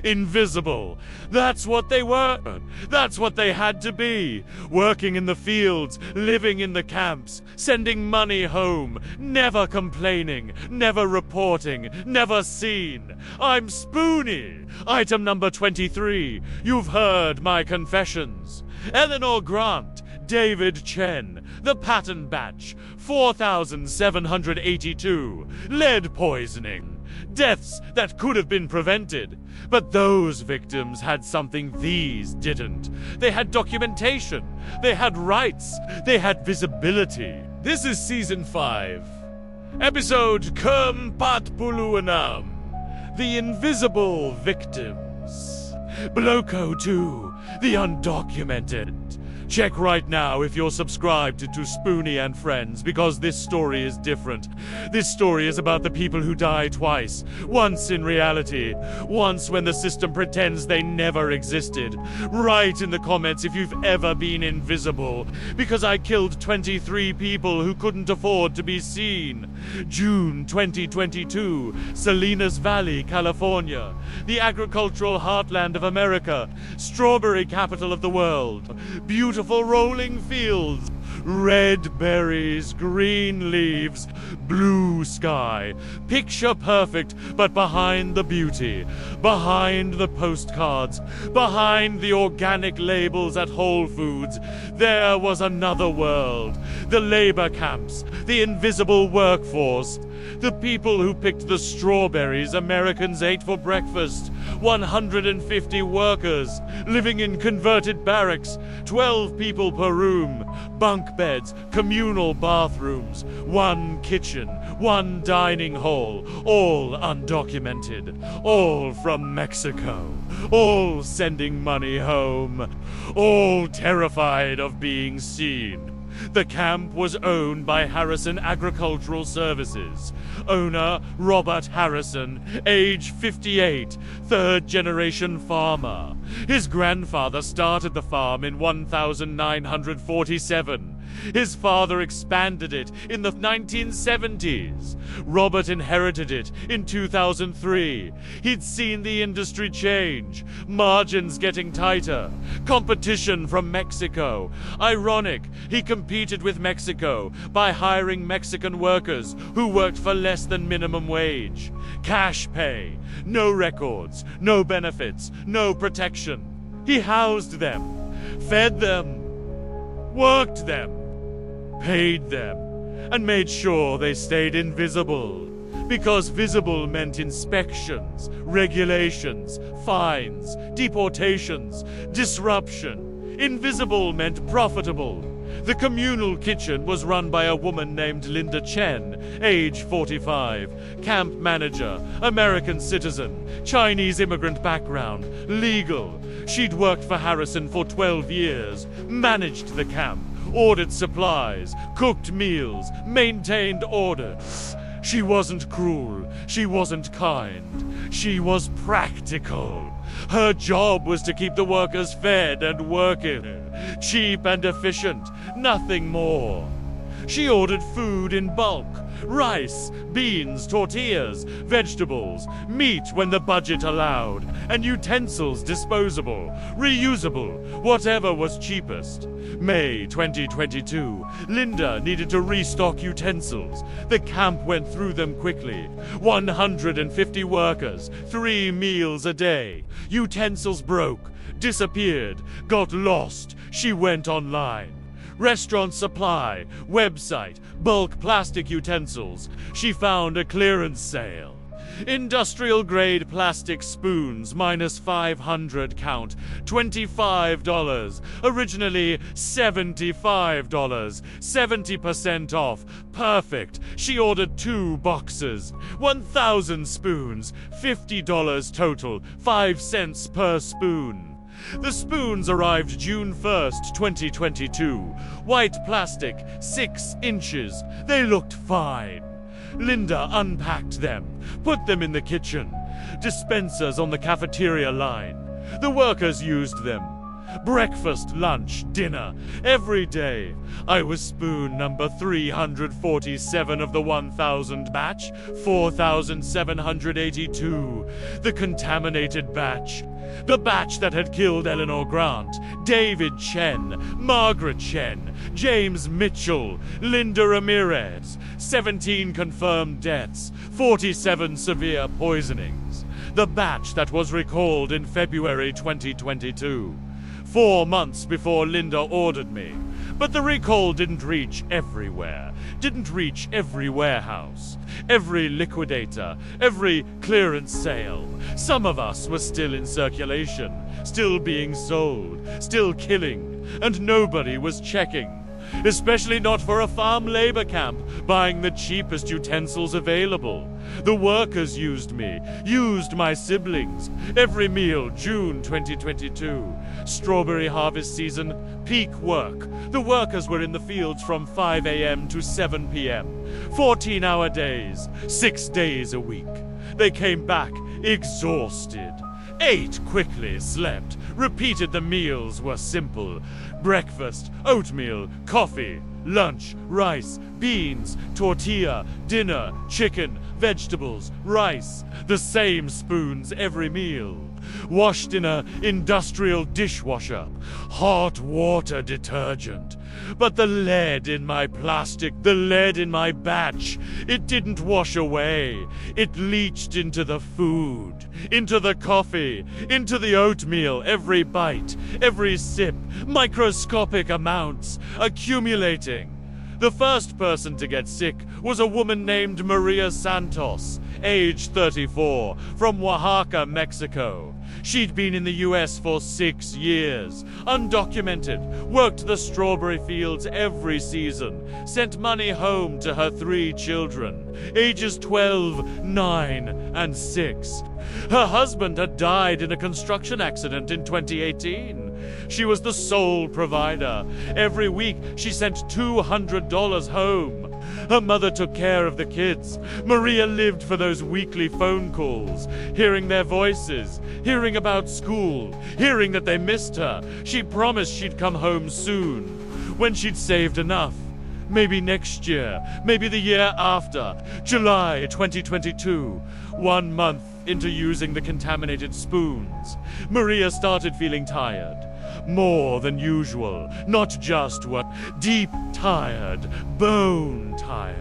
invisible. That's what they were. That's what they had to be. Working in the fields, living in the camps, sending money home, never complaining, never reporting, never seen. I'm Spoony. Item number 23. You've heard my confessions. Eleanor Grant, David Chen, the pattern batch, 4,782, lead poisoning. Deaths that could have been prevented. But those victims had something these didn't. They had documentation. They had rights. They had visibility. This is Season 5. Episode Kem Pat Puluanam. The Invisible Victims. Bloco 2. The Undocumented. Check right now if you're subscribed to Spoony and Friends, because this story is different. This story is about the people who die twice. Once in reality, once when the system pretends they never existed. Write in the comments if you've ever been invisible, because I killed 23 people who couldn't afford to be seen. June 2022, Salinas Valley, California. The agricultural heartland of America. Strawberry capital of the world. Beautiful rolling fields, red berries, green leaves, blue sky. Picture perfect, but behind the beauty, behind the postcards, behind the organic labels at Whole Foods, there was another world. The labor camps, the invisible workforce, the people who picked the strawberries Americans ate for breakfast. 150 workers living in converted barracks, 12 people per room, bunk beds, communal bathrooms, one kitchen, one dining hall, all undocumented, all from Mexico, all sending money home, all terrified of being seen. The camp was owned by Harrison Agricultural Services. Owner, Robert Harrison, age 58, third-generation farmer. His grandfather started the farm in 1947. His father expanded it in the 1970s. Robert inherited it in 2003. He'd seen the industry change, margins getting tighter, competition from Mexico. Ironic, he competed with Mexico by hiring Mexican workers who worked for less than minimum wage. Cash pay, no records, no benefits, no protection. He housed them, fed them, worked them, paid them, and made sure they stayed invisible. Because visible meant inspections, regulations, fines, deportations, disruption. Invisible meant profitable. The communal kitchen was run by a woman named Linda Chen, age 45, camp manager, American citizen, Chinese immigrant background, legal. She'd worked for Harrison for 12 years, managed the camp, ordered supplies, cooked meals, maintained order. She wasn't cruel, she wasn't kind, she was practical. Her job was to keep the workers fed and working, cheap and efficient, nothing more. She ordered food in bulk, rice, beans, tortillas, vegetables, meat when the budget allowed, and utensils disposable, reusable, whatever was cheapest. May 2022, Linda needed to restock utensils. The camp went through them quickly. 150 workers, 3 meals a day. Utensils broke, disappeared, got lost. She went online. Restaurant supply, website, bulk plastic utensils. She found a clearance sale. Industrial grade plastic spoons, minus 500 count, $25. Originally $75, 70% off. Perfect. She ordered 2 boxes, 1,000 spoons, $50 total, 5 cents per spoon. The spoons arrived June 1st, 2022. White plastic, 6 inches. They looked fine. Linda unpacked them, put them in the kitchen. Dispensers on the cafeteria line. The workers used them. Breakfast, lunch, dinner, every day. I was spoon number 347 of the 1000 batch, 4782. The contaminated batch. The batch that had killed Eleanor Grant, David Chen, Margaret Chen, James Mitchell, Linda Ramirez. 17 confirmed deaths, 47 severe poisonings. The batch that was recalled in February 2022. 4 months before Linda ordered me. But the recall didn't reach everywhere. Didn't reach every warehouse, every liquidator, every clearance sale. Some of us were still in circulation, still being sold, still killing, and nobody was checking. Especially not for a farm labor camp, buying the cheapest utensils available. The workers used me, used my siblings. Every meal, June 2022. Strawberry harvest season, peak work. The workers were in the fields from 5 a.m. to 7 p.m. 14-hour days, 6 days a week. They came back exhausted. Ate quickly, slept, repeated the meals were simple. Breakfast, oatmeal, coffee, lunch, rice, beans, tortilla, dinner, chicken, vegetables, rice. The same spoons every meal. Washed in a industrial dishwasher. Hot water detergent. But the lead in my plastic, the lead in my batch, it didn't wash away. It leached into the food, into the coffee, into the oatmeal, every bite, every sip, microscopic amounts, accumulating. The first person to get sick was a woman named Maria Santos, age 34, from Oaxaca, Mexico. She'd been in the US for 6 years, undocumented, worked the strawberry fields every season, sent money home to her 3 children, ages 12, 9, and 6. Her husband had died in a construction accident in 2018. She was the sole provider. Every week, she sent $200 home. Her mother took care of the kids. Maria lived for those weekly phone calls, hearing their voices, hearing about school, hearing that they missed her. She promised she'd come home soon, when she'd saved enough. Maybe next year, maybe the year after, July 2022, 1 month into using the contaminated spoons. Maria started feeling tired. More than usual, not just what, deep tired, bone tired.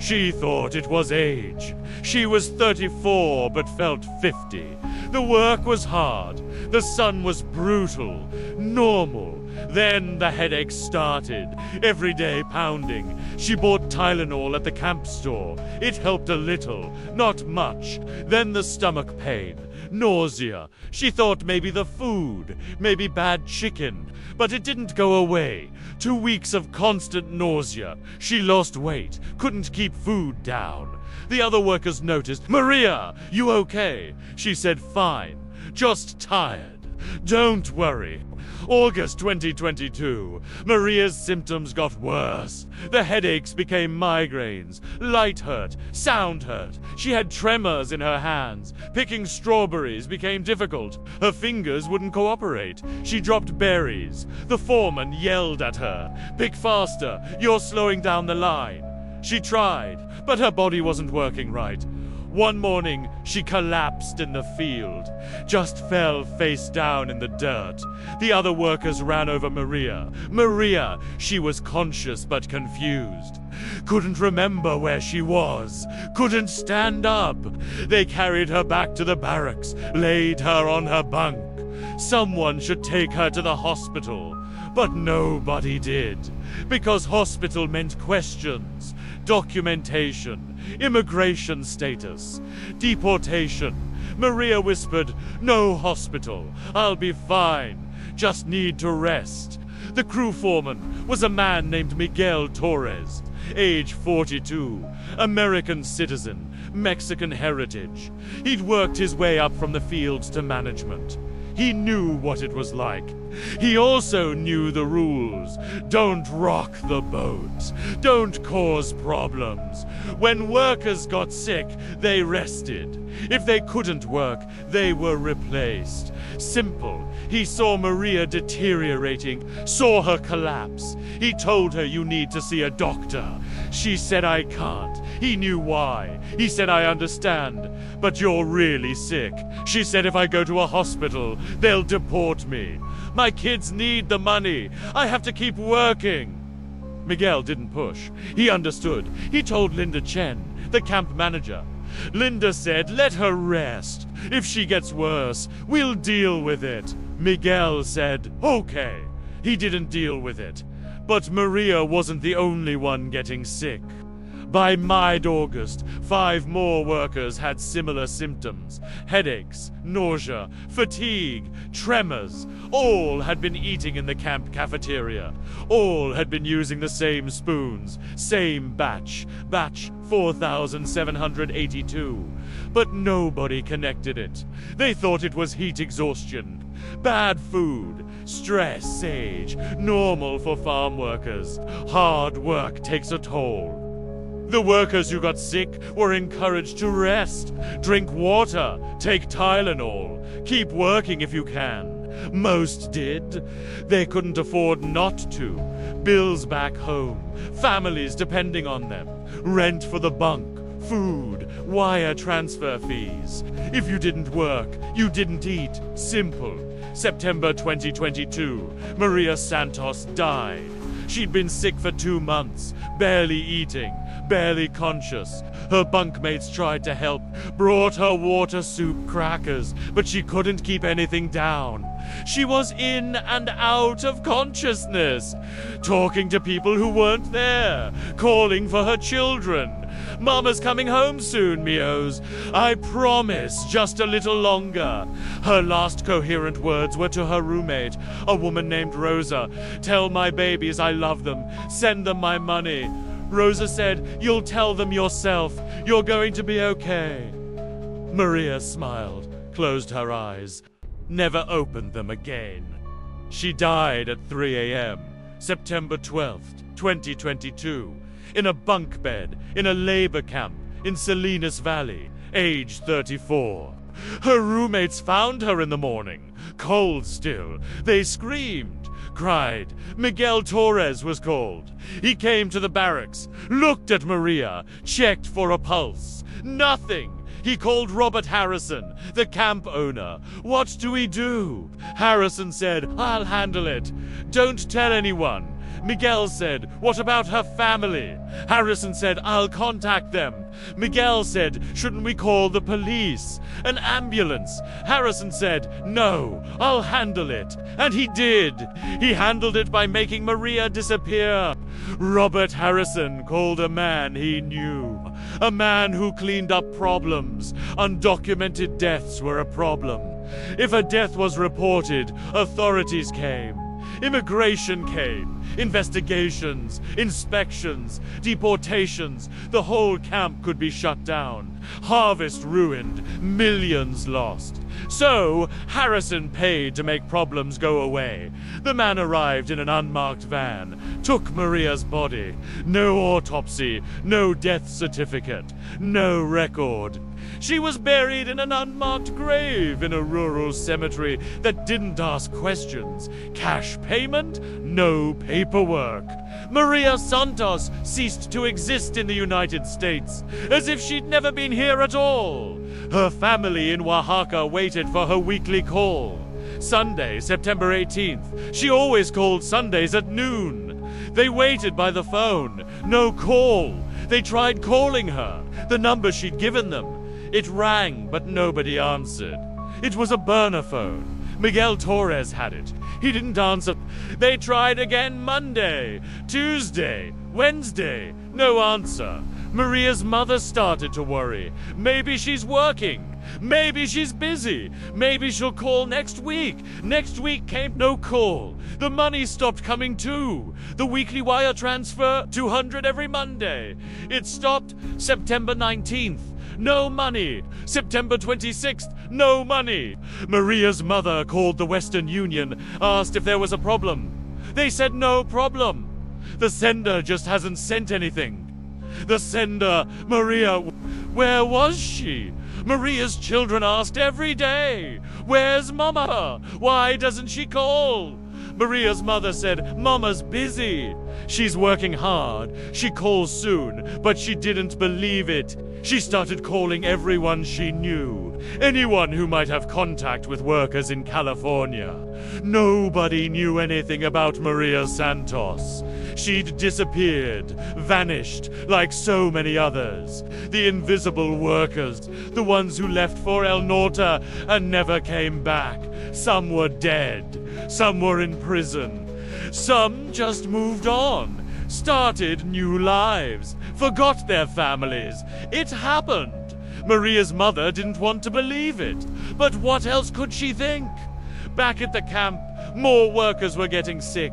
She thought it was age. She was 34 but felt 50. The work was hard. The sun was brutal, normal. Then the headaches started, every day pounding. She bought Tylenol at the camp store. It helped a little, not much. Then the stomach pain, nausea. She thought maybe the food, maybe bad chicken. But it didn't go away. 2 weeks of constant nausea. She lost weight, couldn't keep food down. The other workers noticed. "Maria, you okay?" She said, "Fine, just tired." "Don't worry." August 2022. Maria's symptoms got worse. The headaches became migraines. Light hurt. Sound hurt. She had tremors in her hands. Picking strawberries became difficult. Her fingers wouldn't cooperate. She dropped berries. The foreman yelled at her. "Pick faster. You're slowing down the line." She tried, but her body wasn't working right. One morning, she collapsed in the field, just fell face down in the dirt. The other workers ran over Maria. Maria, she was conscious but confused. Couldn't remember where she was. Couldn't stand up. They carried her back to the barracks, laid her on her bunk. Someone should take her to the hospital. But nobody did, because hospital meant questions, documentation, immigration status, deportation. Maria whispered, "No hospital, I'll be fine, just need to rest." The crew foreman was a man named Miguel Torres, age 42, American citizen, Mexican heritage. He'd worked his way up from the fields to management. He knew what it was like. He also knew the rules. Don't rock the boat. Don't cause problems. When workers got sick, they rested. If they couldn't work, they were replaced. Simple. He saw Maria deteriorating, saw her collapse. He told her, "You need to see a doctor." She said, "I can't." He knew why. He said, "I understand, but you're really sick." She said, "If I go to a hospital, they'll deport me. My kids need the money. I have to keep working." Miguel didn't push. He understood. He told Linda Chen, the camp manager. Linda said, "Let her rest. If she gets worse, we'll deal with it." Miguel said, "Okay." He didn't deal with it. But Maria wasn't the only one getting sick. By mid-August, 5 more workers had similar symptoms. Headaches, nausea, fatigue, tremors. All had been eating in the camp cafeteria. All had been using the same spoons. Same batch. Batch 4782. But nobody connected it. They thought it was heat exhaustion. Bad food. Stress, age. Normal for farm workers. Hard work takes a toll. The workers who got sick were encouraged to rest, drink water, take Tylenol, keep working if you can. Most did. They couldn't afford not to. Bills back home, families depending on them, rent for the bunk, food, wire transfer fees. If you didn't work, you didn't eat. Simple. September 2022, Maria Santos died. She'd been sick for 2 months, barely eating, barely conscious. Her bunkmates tried to help, brought her water, soup, crackers, but she couldn't keep anything down. She was in and out of consciousness, talking to people who weren't there, calling for her children. "Mama's coming home soon, Mios. I promise, just a little longer." Her last coherent words were to her roommate, a woman named Rosa. "Tell my babies I love them. Send them my money." Rosa said, "You'll tell them yourself. You're going to be okay." Maria smiled, closed her eyes, never opened them again. She died at 3 a.m., September 12th, 2022. In a bunk bed, in a labor camp, in Salinas Valley, age 34. Her roommates found her in the morning, cold still. They screamed, cried. Miguel Torres was called. He came to the barracks, looked at Maria, checked for a pulse. Nothing. He called Robert Harrison, the camp owner. "What do we do?" Harrison said, "I'll handle it. Don't tell anyone." Miguel said, "What about her family?" Harrison said, "I'll contact them." Miguel said, "Shouldn't we call the police? An ambulance?" Harrison said, "No, I'll handle it." And he did. He handled it by making Maria disappear. Robert Harrison called a man he knew. A man who cleaned up problems. Undocumented deaths were a problem. If a death was reported, authorities came. Immigration came, investigations, inspections, deportations. The whole camp could be shut down. Harvest ruined, millions lost. So, Harrison paid to make problems go away. The man arrived in an unmarked van, took Maria's body. No autopsy, no death certificate, no record. She was buried in an unmarked grave in a rural cemetery that didn't ask questions. Cash payment? No paperwork. Maria Santos ceased to exist in the United States, as if she'd never been here at all. Her family in Oaxaca waited for her weekly call. Sunday, September 18th. She always called Sundays at noon. They waited by the phone. No call. They tried calling her, the number she'd given them. It rang, but nobody answered. It was a burner phone. Miguel Torres had it. He didn't answer. They tried again Monday, Tuesday, Wednesday. No answer. Maria's mother started to worry. Maybe she's working. Maybe she's busy. Maybe she'll call next week. Next week came no call. The money stopped coming too. The weekly wire transfer, $200 every Monday. It stopped September 19th. no money. September 26th, no money. Maria's mother called the Western Union, asked if there was a problem. They said no problem. The sender just hasn't sent anything. The sender, Maria, where was she? Maria's children asked every day, "Where's Mama? Why doesn't she call?" Maria's mother said, "Mama's busy. She's working hard. She calls soon," but she didn't believe it. She started calling everyone she knew, anyone who might have contact with workers in California. Nobody knew anything about Maria Santos. She'd disappeared, vanished, like so many others. The invisible workers, the ones who left for El Norte and never came back. Some were dead, some were in prison. Some just moved on, started new lives, forgot their families. It happened. Maria's mother didn't want to believe it, but what else could she think? Back at the camp, more workers were getting sick.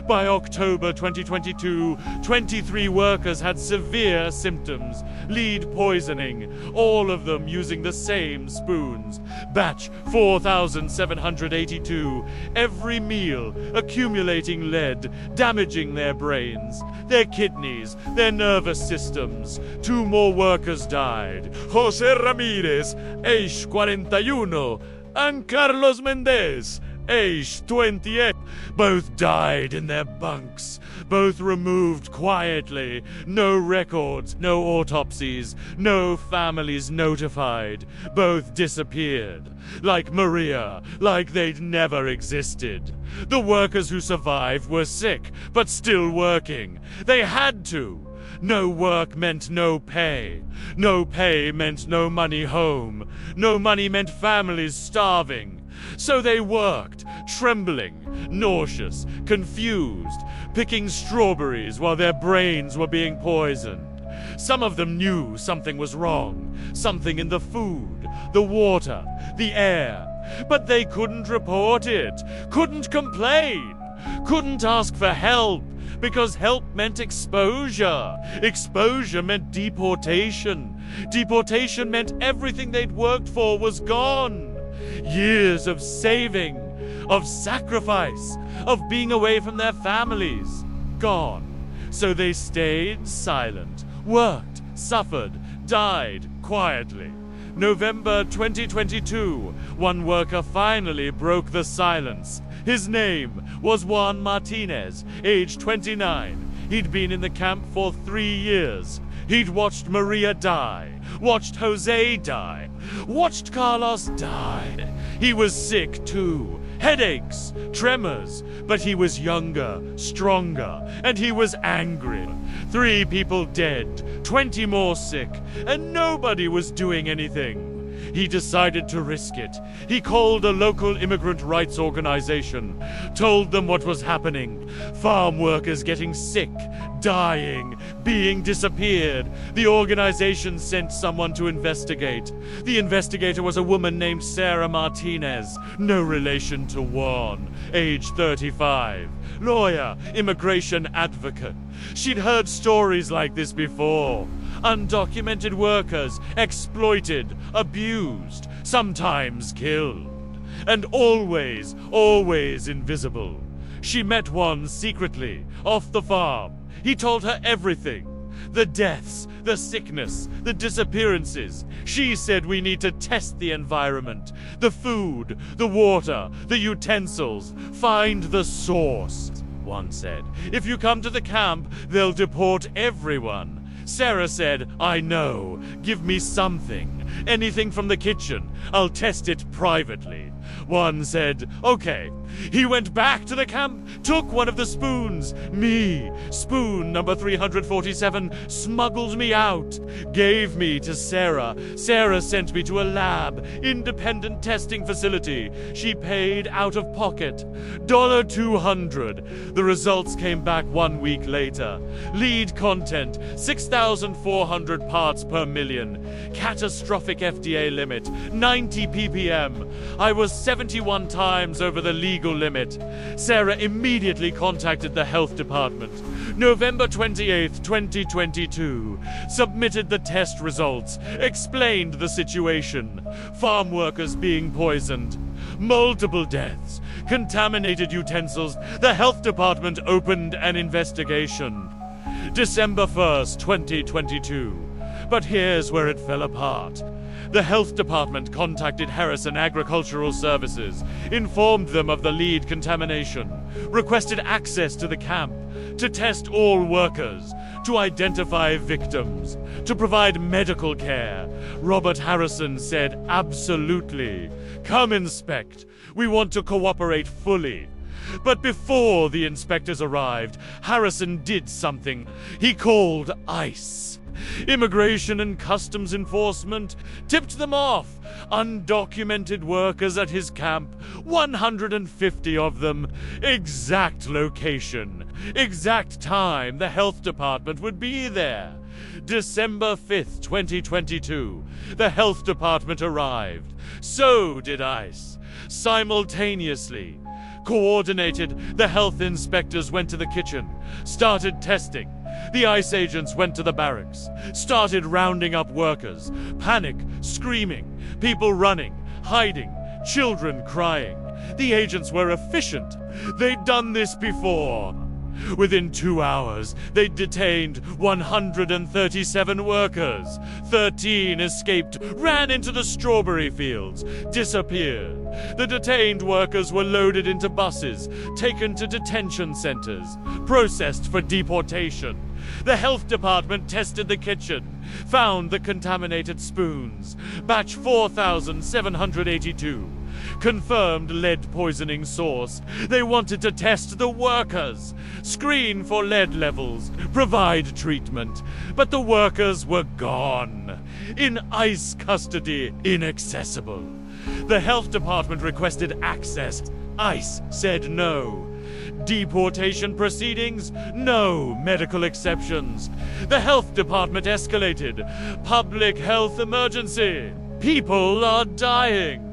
By October 2022, 23 workers had severe symptoms, lead poisoning, all of them using the same spoons. Batch 4,782, every meal accumulating lead, damaging their brains, their kidneys, their nervous systems. 2 more workers died. Jose Ramirez, age 41, and Carlos Mendez, age 28. Both died in their bunks. Both removed quietly. No records, no autopsies, no families notified. Both disappeared. Like Maria, like they'd never existed. The workers who survived were sick, but still working. They had to. No work meant no pay. No pay meant no money home. No money meant families starving. So they worked, trembling, nauseous, confused, picking strawberries while their brains were being poisoned. Some of them knew something was wrong, something in the food, the water, the air, but they couldn't report it, couldn't complain, couldn't ask for help, because help meant exposure. Exposure meant deportation. Deportation meant everything they'd worked for was gone. Years of saving, of sacrifice, of being away from their families, gone. So they stayed silent, worked, suffered, died quietly. November 2022, one worker finally broke the silence. His name was Juan Martinez, age 29. He'd been in the camp for 3 years. He'd watched Maria die, watched Jose die, watched Carlos die. He was sick too, headaches, tremors, but he was younger, stronger, and he was angry. 3 people dead, 20 more sick, and nobody was doing anything. He decided to risk it. He called a local immigrant rights organization, told them what was happening. Farm workers getting sick, dying, being disappeared. The organization sent someone to investigate. The investigator was a woman named Sarah Martinez, no relation to Juan, age 35. Lawyer, immigration advocate. She'd heard stories like this before. Undocumented workers exploited, abused, sometimes killed. And always, always invisible. She met one secretly, off the farm. He told her everything. The deaths, the sickness, the disappearances. She said we need to test the environment, the food, the water, the utensils, find the source. One said, if you come to the camp, they'll deport everyone. Sarah said, I know, give me something, anything from the kitchen, I'll test it privately. One said, okay. He went back to the camp, took one of the spoons. Me, spoon number 347, smuggled me out, gave me to Sarah. Sarah sent me to a lab, independent testing facility. She paid out of pocket, $200. The results came back 1 week later. Lead content, 6,400 parts per million. Catastrophic FDA limit, 90 ppm. I was 71 times over the legal limit. Sarah immediately contacted the health department. November 28, 2022, submitted the test results, explained the situation. Farm workers being poisoned, multiple deaths, contaminated utensils. The health department opened an investigation. December 1st, 2022. But here's where it fell apart. The health department contacted Harrison Agricultural Services, informed them of the lead contamination, requested access to the camp, to test all workers, to identify victims, to provide medical care. Robert Harrison said, absolutely. Come inspect. We want to cooperate fully. But before the inspectors arrived, Harrison did something. He called ICE. Immigration and Customs Enforcement tipped them off. Undocumented workers at his camp, 150 of them. Exact location, exact time the health department would be there. December 5th, 2022. The health department arrived. So did ICE. Simultaneously. Coordinated, the health inspectors went to the kitchen, started testing. The ICE agents went to the barracks, started rounding up workers. Panic, screaming, people running, hiding, children crying. The agents were efficient. They'd done this before. Within 2 hours, they detained 137 workers. 13 escaped, ran into the strawberry fields, disappeared. The detained workers were loaded into buses, taken to detention centers, processed for deportation. The health department tested the kitchen, found the contaminated spoons. Batch 4,782. Confirmed lead poisoning source. They wanted to test the workers, screen for lead levels, provide treatment. But the workers were gone. In ICE custody, inaccessible. The health department requested access. ICE said no. Deportation proceedings? No medical exceptions. The health department escalated. Public health emergency. People are dying.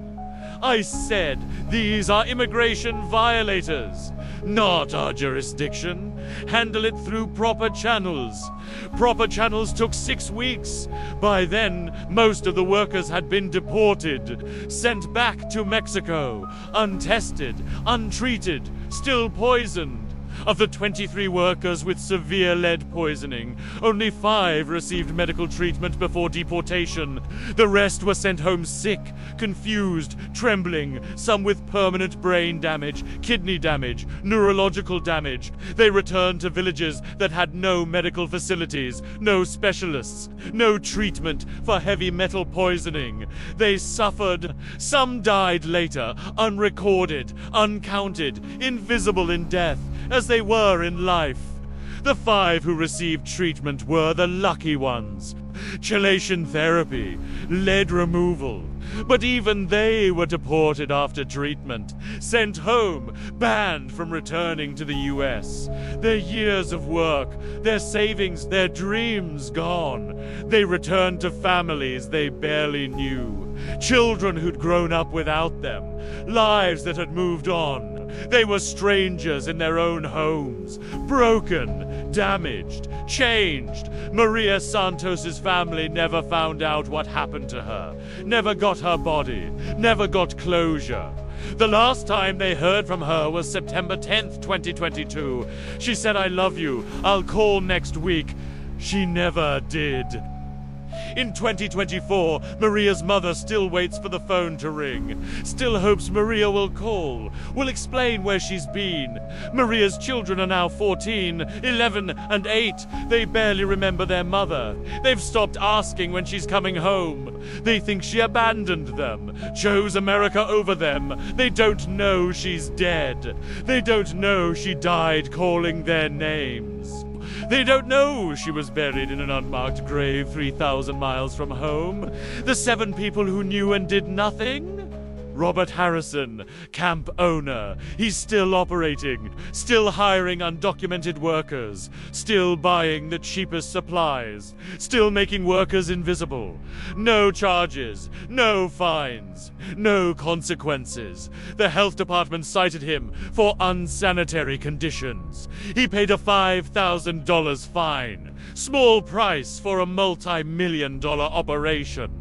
ICE said these are immigration violators. Not our jurisdiction. Handle it through proper channels. Proper channels took 6 weeks. By then, most of the workers had been deported, sent back to Mexico, untested, untreated, still poisoned. Of the 23 workers with severe lead poisoning, only 5 received medical treatment before deportation. The rest were sent home sick, confused, trembling, some with permanent brain damage, kidney damage, neurological damage. They returned to villages that had no medical facilities, no specialists, no treatment for heavy metal poisoning. They suffered. Some died later, unrecorded, uncounted, invisible in death, as they were in life. The 5 who received treatment were the lucky ones. Chelation therapy, lead removal. But even they were deported after treatment, sent home, banned from returning to the US. Their years of work, their savings, their dreams gone. They returned to families they barely knew. Children who'd grown up without them. Lives that had moved on. They were strangers in their own homes, broken, damaged, changed. Maria Santos's family never found out what happened to her, never got her body, never got closure. The last time they heard from her was September 10th, 2022. She said, "I love you, I'll call next week." She never did. In 2024, Maria's mother still waits for the phone to ring, still hopes Maria will call, will explain where she's been. Maria's children are now 14, 11, and 8. They barely remember their mother. They've stopped asking when she's coming home. They think she abandoned them, chose America over them. They don't know she's dead. They don't know she died calling their names. They don't know she was buried in an unmarked grave 3,000 miles from home. The 7 people who knew and did nothing? Robert Harrison, camp owner. He's still operating, still hiring undocumented workers, still buying the cheapest supplies, still making workers invisible. No charges, no fines, no consequences. The health department cited him for unsanitary conditions. He paid a $5,000 fine, small price for a multi-million-dollar operation.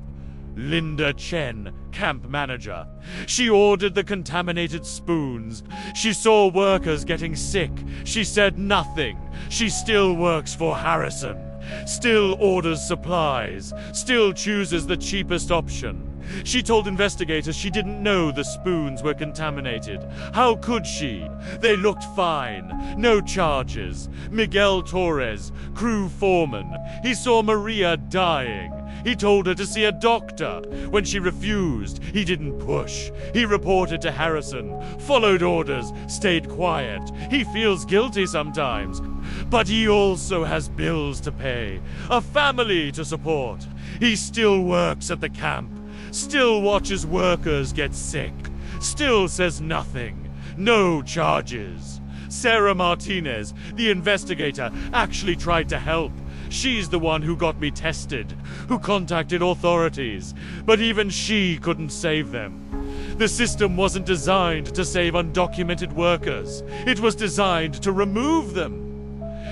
Linda Chen, camp manager. She ordered the contaminated spoons. She saw workers getting sick. She said nothing. She still works for Harrison. Still orders supplies. Still chooses the cheapest option. She told investigators she didn't know the spoons were contaminated. How could she? They looked fine. No charges. Miguel Torres, crew foreman. He saw Maria dying. He told her to see a doctor. When she refused, he didn't push. He reported to Harrison, followed orders, stayed quiet. He feels guilty sometimes, but he also has bills to pay, a family to support. He still works at the camp, still watches workers get sick, still says nothing, no charges. Sarah Martinez, the investigator, actually tried to help. She's the one who got me tested, who contacted authorities, but even she couldn't save them. The system wasn't designed to save undocumented workers. It was designed to remove them.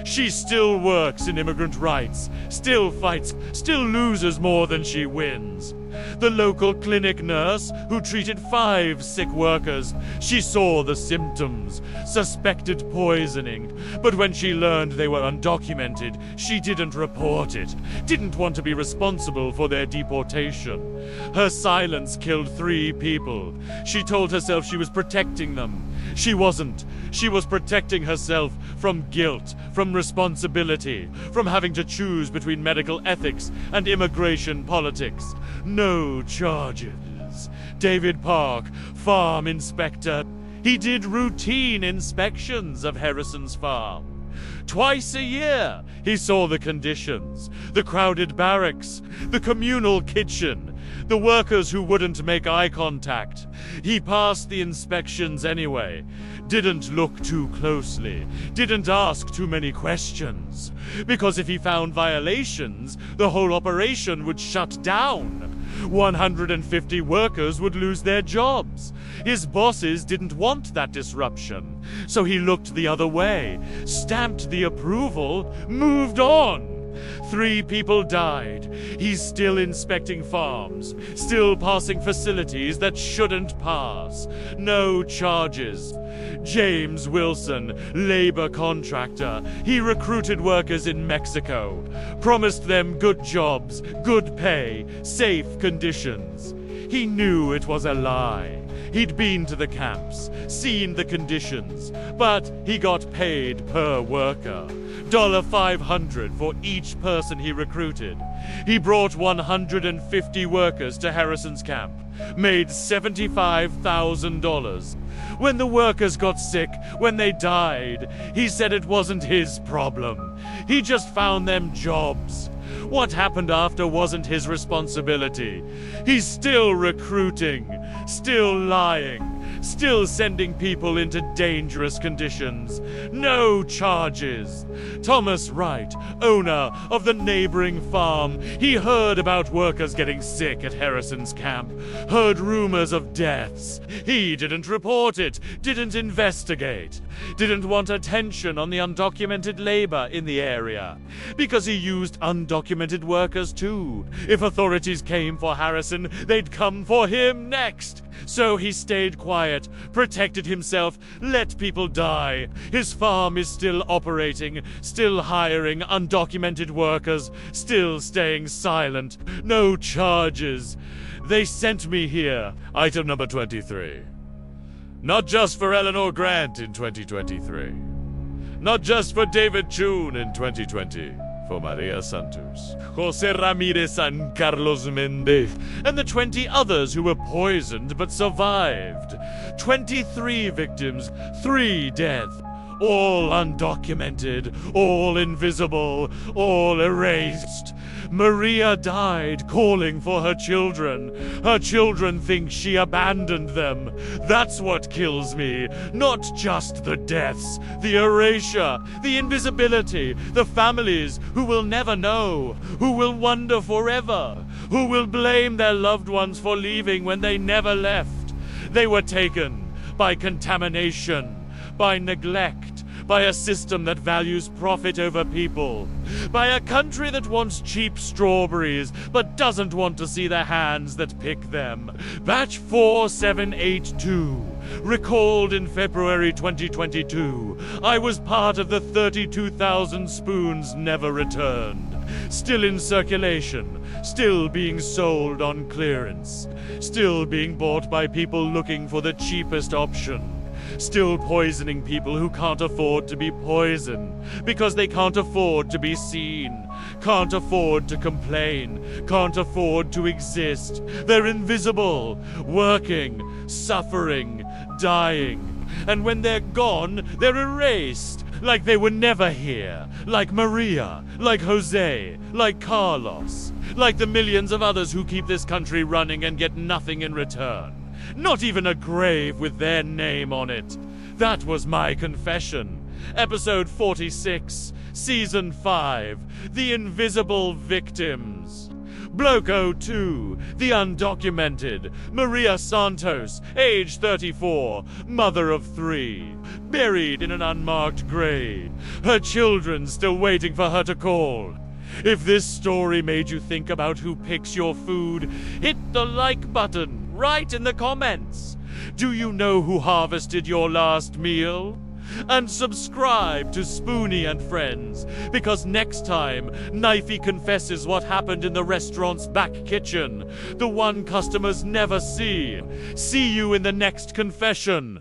She still works in immigrant rights, still fights, still loses more than she wins. The local clinic nurse who treated 5 sick workers, she saw the symptoms, suspected poisoning, but when she learned they were undocumented, she didn't report it, didn't want to be responsible for their deportation. Her silence killed 3 people. She told herself she was protecting them. She wasn't. She was protecting herself from guilt, from responsibility, from having to choose between medical ethics and immigration politics. No charges. David Park, farm inspector. He did routine inspections of Harrison's farm. Twice a year, he saw the conditions, the crowded barracks, the communal kitchen, the workers who wouldn't make eye contact. He passed the inspections anyway, didn't look too closely, didn't ask too many questions, because if he found violations, the whole operation would shut down. 150 workers would lose their jobs. His bosses didn't want that disruption, so he looked the other way, stamped the approval, moved on. 3 people died. He's still inspecting farms, still passing facilities that shouldn't pass. No charges. James Wilson, labor contractor. He recruited workers in Mexico, promised them good jobs, good pay, safe conditions. He knew it was a lie. He'd been to the camps, seen the conditions, but he got paid per worker. $500 for each person he recruited. He brought 150 workers to Harrison's camp, made $75,000. When the workers got sick, when they died, he said it wasn't his problem. He just found them jobs. What happened after wasn't his responsibility. He's still recruiting, still lying, still sending people into dangerous conditions. No charges. Thomas Wright, owner of the neighboring farm, he heard about workers getting sick at Harrison's camp, heard rumors of deaths. He didn't report it, didn't investigate, didn't want attention on the undocumented labor in the area, because he used undocumented workers too. If authorities came for Harrison, they'd come for him next. So he stayed quiet, protected himself, let people die. His farm is still operating, still hiring undocumented workers, still staying silent. No charges. They sent me here. Item number 23. Not just for Eleanor Grant in 2023. Not just for David Chun in 2020. For Maria Santos, Jose Ramirez and Carlos Mendez, and the 20 others who were poisoned but survived. 23 victims, 3 deaths. all undocumented, all invisible, all erased. Maria died calling for her children. Her children think she abandoned them. That's what kills me. Not just the deaths, the erasure, the invisibility, the families who will never know, who will wonder forever, who will blame their loved ones for leaving when they never left. They were taken by contamination, by neglect, by a system that values profit over people, by a country that wants cheap strawberries but doesn't want to see the hands that pick them. Batch 4782, recalled in February 2022. I was part of the 32,000 spoons never returned. Still in circulation, still being sold on clearance, still being bought by people looking for the cheapest option. Still poisoning people who can't afford to be poisoned because they can't afford to be seen, can't afford to complain, can't afford to exist. They're invisible, working, suffering, dying. And when they're gone, they're erased, like they were never here, like Maria, like Jose, like Carlos, like the millions of others who keep this country running and get nothing in return. Not even a grave with their name on it. That was my confession. Episode 46, Season 5, The Invisible Victims. Bloco 2, The Undocumented, Maria Santos, age 34, mother of 3, buried in an unmarked grave, her children still waiting for her to call. If this story made you think about who picks your food, hit the like button right in the comments. Do you know who harvested your last meal? And subscribe to Spoony and Friends, because next time, Knifey confesses what happened in the restaurant's back kitchen, the one customers never see. See you in the next confession.